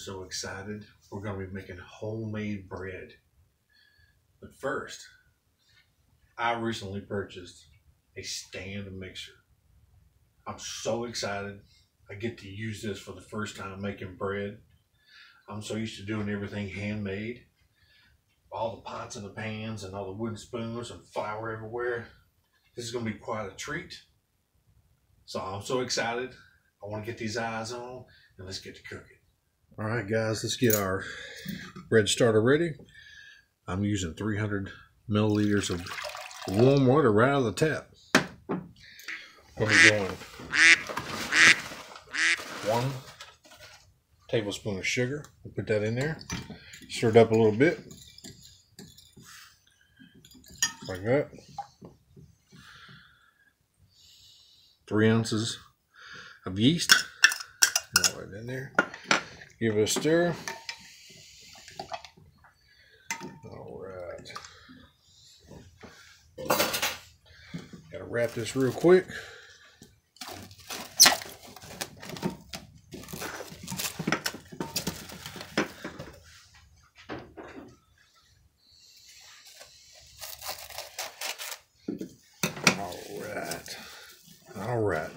so excited. We're going to be making homemade bread. But first, I recently purchased a stand mixer. I'm so excited. I get to use this for the first time making bread. I'm so used to doing everything handmade. All the pots and the pans and all the wooden spoons and flour everywhere. This is going to be quite a treat. So I'm so excited. I want to get these eyes on and let's get to cooking. All right, guys, let's get our bread starter ready. I'm using 300 milliliters of warm water right out of the tap. We'll be going 1 tablespoon of sugar. We'll put that in there. Stir it up a little bit. Like that. 3 ounces of yeast. Right in there. Give it a stir. All right. Gotta wrap this real quick. All right.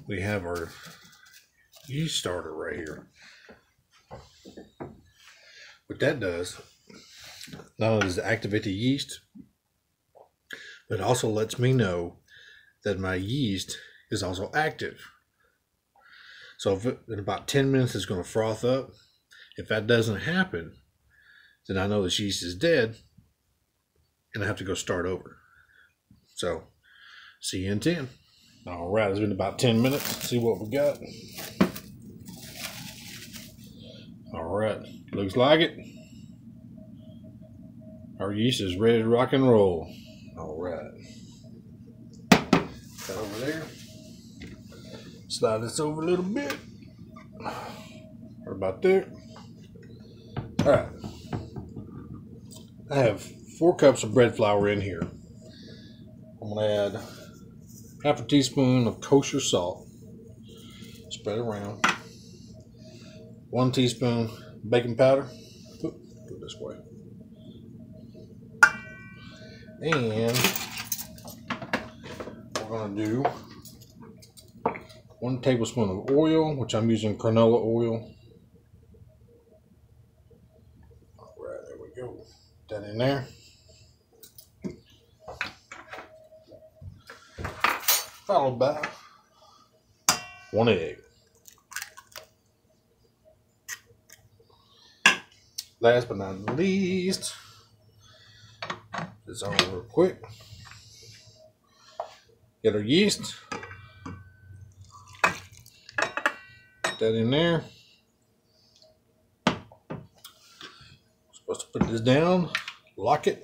We have our yeast starter right here. What that does, not only does it activate the yeast, but it also lets me know that my yeast is also active. So if in about 10 minutes it's going to froth up. If that doesn't happen, then I know this yeast is dead and I have to go start over. So see you in 10. All right, it's been about 10 minutes. Let's see what we got. All right, looks like it. Our yeast is ready to rock and roll. All right. That over there. Slide this over a little bit. Right about there. All right. I have 4 cups of bread flour in here. I'm going to add half a teaspoon of kosher salt. Spread it around. 1 teaspoon baking powder. Go this way. And we're going to do 1 tablespoon of oil, which I'm using canola oil. All right, there we go. Put that in there. Followed by 1 egg. Last but not least, this on real quick. Get our yeast. Put that in there. Supposed to put this down, lock it,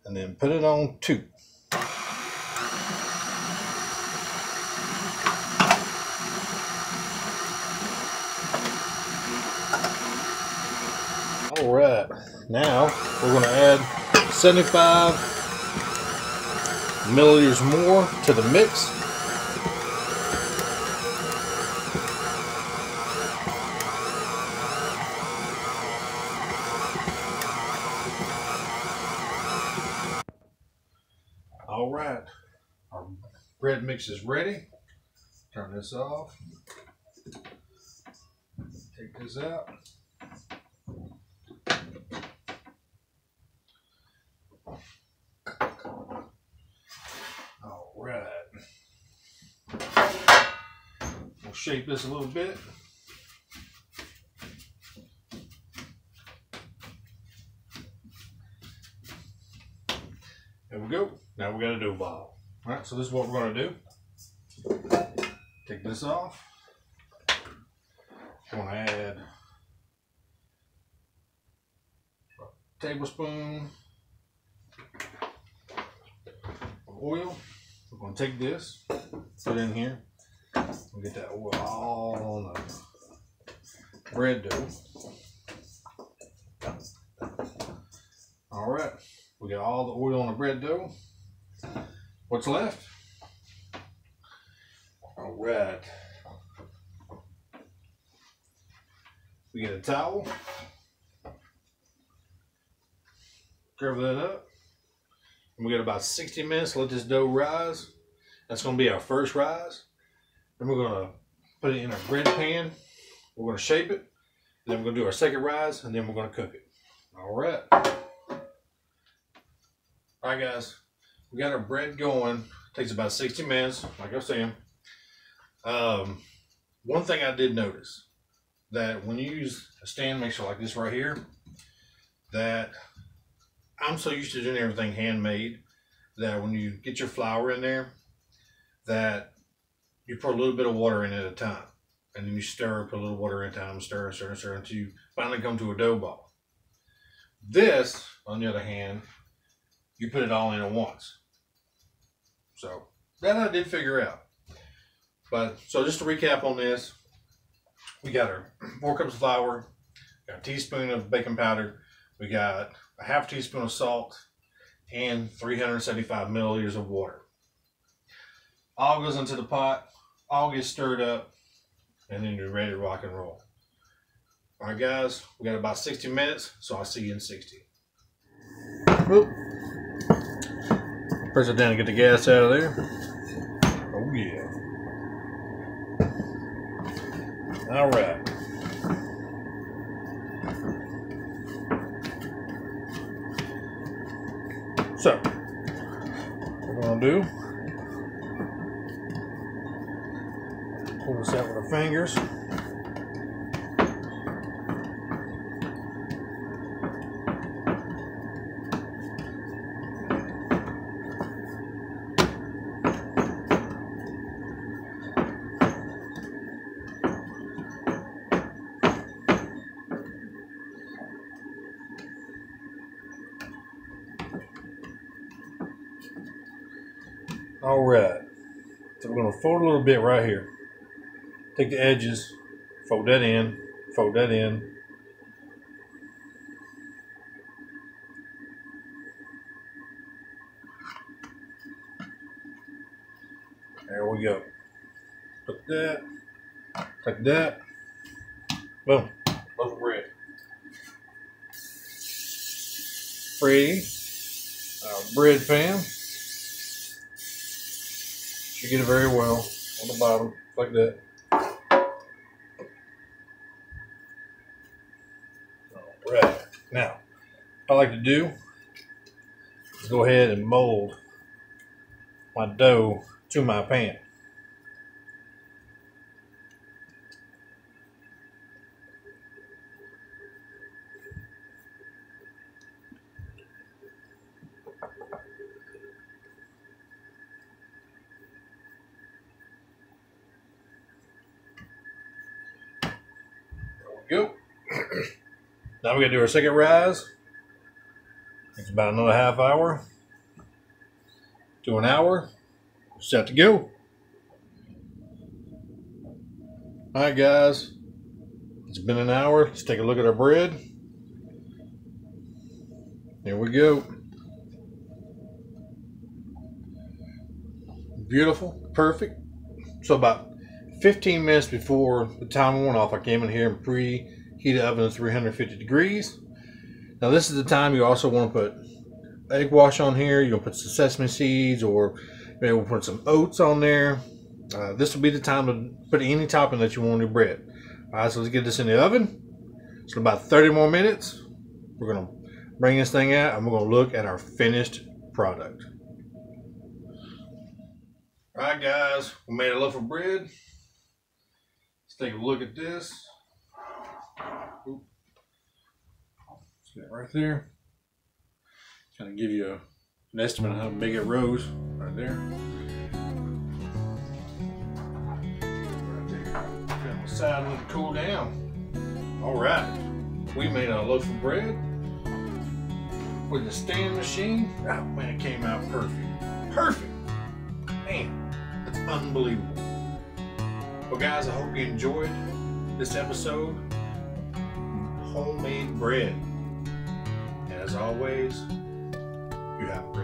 and then put it on 2. All right, now we're going to add 75 milliliters more to the mix. All right, our bread mix is ready. Turn this off. Take this out. All right. We'll shape this a little bit. There we go. Now we got a dough ball. All right, so this is what we're going to do. Take this off. I'm going to add a tablespoon of oil. We're going to take this, put it in here, and get that oil all on the bread dough. All right, we got all the oil on the bread dough. What's left? All right. We get a towel, cover that up, and we got about 60 minutes to let this dough rise. That's going to be our first rise. Then we're going to put it in our bread pan. We're going to shape it. Then we're going to do our second rise, and then we're going to cook it. All right. All right, guys. We got our bread going. It takes about 60 minutes, like I was saying. One thing I did notice, that when you use a stand mixer like this right here, that I'm so used to doing everything handmade that when you get your flour in there, that you put a little bit of water in at a time, and then you stir, put a little water in time, stir until you finally come to a dough ball. This, on the other hand, you put it all in at once. So that I did figure out. But so just to recap on this, we got our 4 cups of flour, got a teaspoon of baking powder, we got a half teaspoon of salt, and 375 milliliters of water. All goes into the pot, all gets stirred up, and then you're ready to rock and roll. All right, guys, we got about 60 minutes, so I'll see you in 60. Oop. Press it down to get the gas out of there. Oh yeah. All right. So, what we're going to do, pull this out with our fingers. All right, so we're going to fold a little bit right here. Take the edges, fold that in, fold that in. There we go. Put that, like that. Boom, loaf of bread. Free our bread pan. You get it very well on the bottom, like that. All right. Now, what I like to do is go ahead and mold my dough to my pan. Go. Now we're going to do our second rise. It's about another half hour to an hour. Set to go. Alright guys, it's been an hour. Let's take a look at our bread. Here we go. Beautiful, perfect. So about 15 minutes before the timer went off, I came in here and preheated the oven to 350 degrees. Now this is the time you also want to put egg wash on here. You're going to put some sesame seeds, or maybe we'll put some oats on there. This will be the time to put any topping that you want on your bread. Alright, so let's get this in the oven. So about 30 more minutes, we're going to bring this thing out and we're going to look at our finished product. Alright guys, we made a loaf of bread. Let's take a look at this. See that right there? Kind of give you an estimate of how big it rose right there. Right there. Put it on the side and let it cool down. Alright, we made a loaf of bread with the stand machine. Oh man, it came out perfect. Perfect! Man, that's unbelievable. Well guys, I hope you enjoyed this episode. Homemade bread. And as always, you have a great